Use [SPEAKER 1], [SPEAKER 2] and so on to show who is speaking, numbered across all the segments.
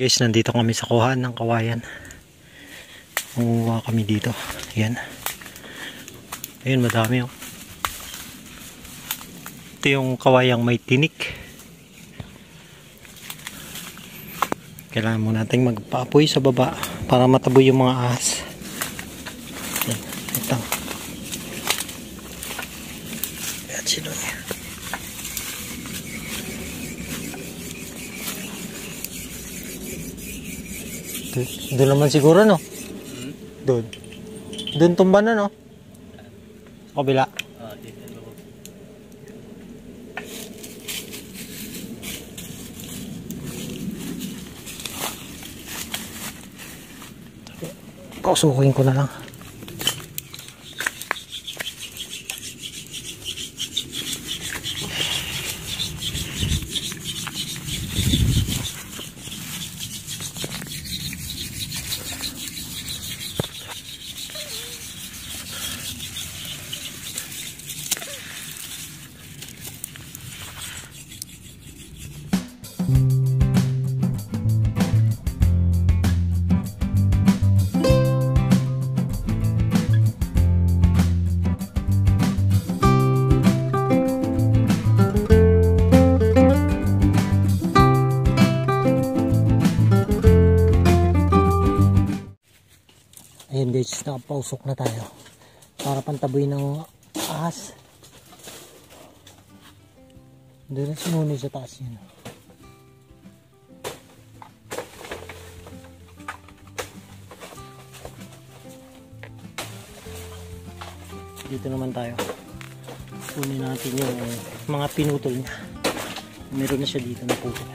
[SPEAKER 1] Guys, nandito kami sa kuhaan ng kawayan. Manguha kami dito. Ayan. Ayan, madami oh. Ito yung kawayang may tinik. Kailangan mo nating magpaapoy sa baba para mataboy yung mga ahas. Ayan, ito. Ayan sila niya. Doon naman siguro, no? Doon. Doon tumba na, no? Sa kabila. Pausukin ko na lang. Ayan guys, nakapausok na tayo para pantaboy ng ahas. Doon na sinunod sa taas yun. Dito naman tayo. Kunin natin yung mga pinutol niya. Meron na siya dito na putol.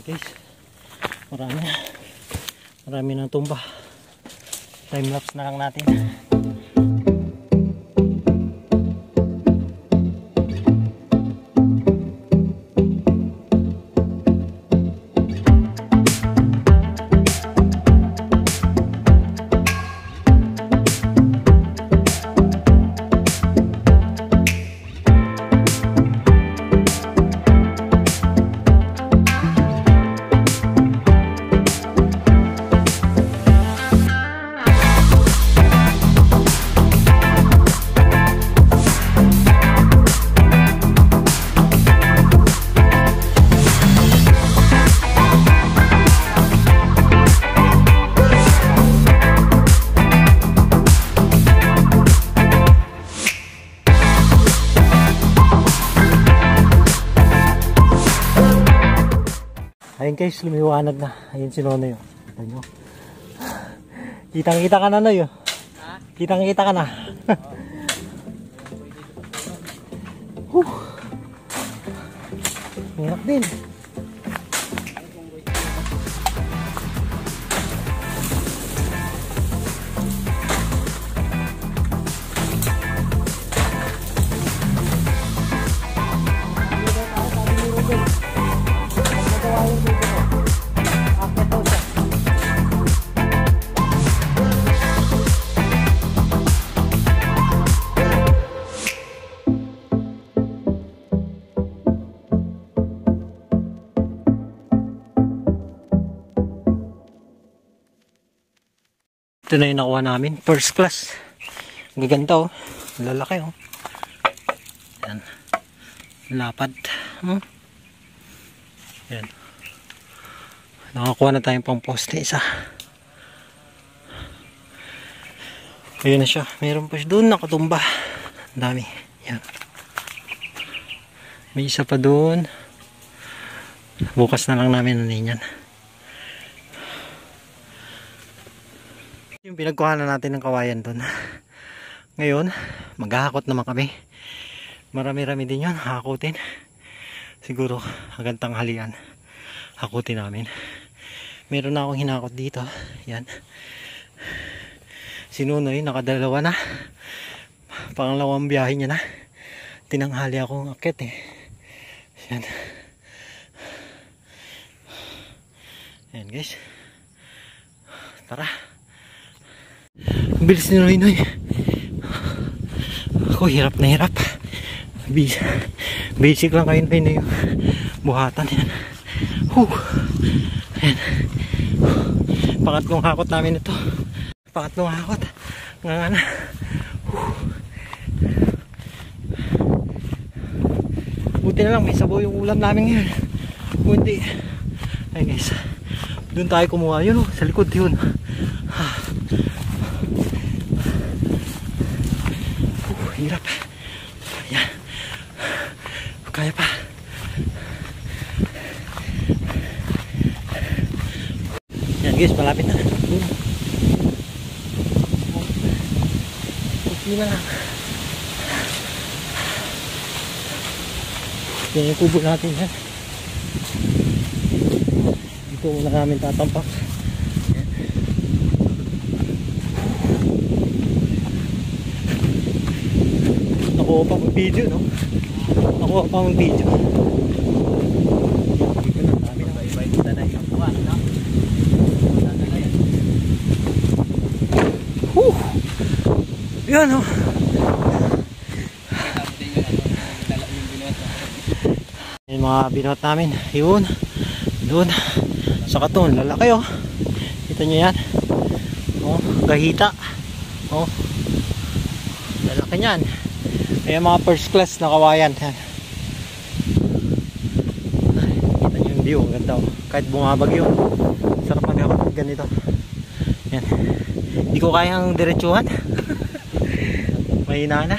[SPEAKER 1] Okay guys, marami nang tumba. Time lapse na lang natin. Ayun guys, lumiwanag na. Ayun si Nono yun. Tignan nyo. Kitang-kita ka na, Noy.
[SPEAKER 2] Ha?
[SPEAKER 1] Kitang-kita ka na. Hirap din. Ito na yung nakuha namin. First class. Gaganda oh. Lalaki oh. Yan. Lapad. Yan. Nakakuha na tayong pang poste isa. Ayun na siya. Meron pa siya doon nakatumba. Ang dami. Yan. May isa pa doon. Bukas na lang namin nanin yan. Yung pinagkuhanan natin ng kawayan doon. Ngayon, maghahakot naman kami. Marami-rami din yun. Hakutin. Siguro hanggang tanghalian. Hakutin namin. Meron na akong hinakot dito. Yan. Si Nunoy, nakadalawa na. Pangalawang biyahe niya na. Tinanghali akong akit eh. Yan. Yan guys. Tara. Bilis ni Noy. Ako hirap na hirap. Basic lang kayo na yung buhatan yan. Ayan. Pangatlong hakot namin ito. Pangatlong hakot. Nga na. Buti na lang may sabaw yung ulam namin ngayon. Buti. Ay guys. Doon tayo kumuha yun oh. Sa likod yun. Hirap. Ayan. Kaya pa. Yan guys, malapit na. Kunti na lang. Yan yung kubo natin yan. Dito muna namin tatampak. Nakuha pa mong video, no? Nakuha pa mong video. Dito na, dami na. Iba-iba na yung buwan, no? Yan, no? Yung mga binuhat namin. Yun. Doon. Sa katon. Lalaki, oh. Kita nyo yan. Oh, gahita. Oh. Lalaki nyan. Ayan mga first class na kawayan. Yan. Kita nyo yung view. Ang ganda oh. Kahit bumabagyo. Sarap mag-akot ganito. Yan. Hindi ko kayang diretsuhan. Mahina na.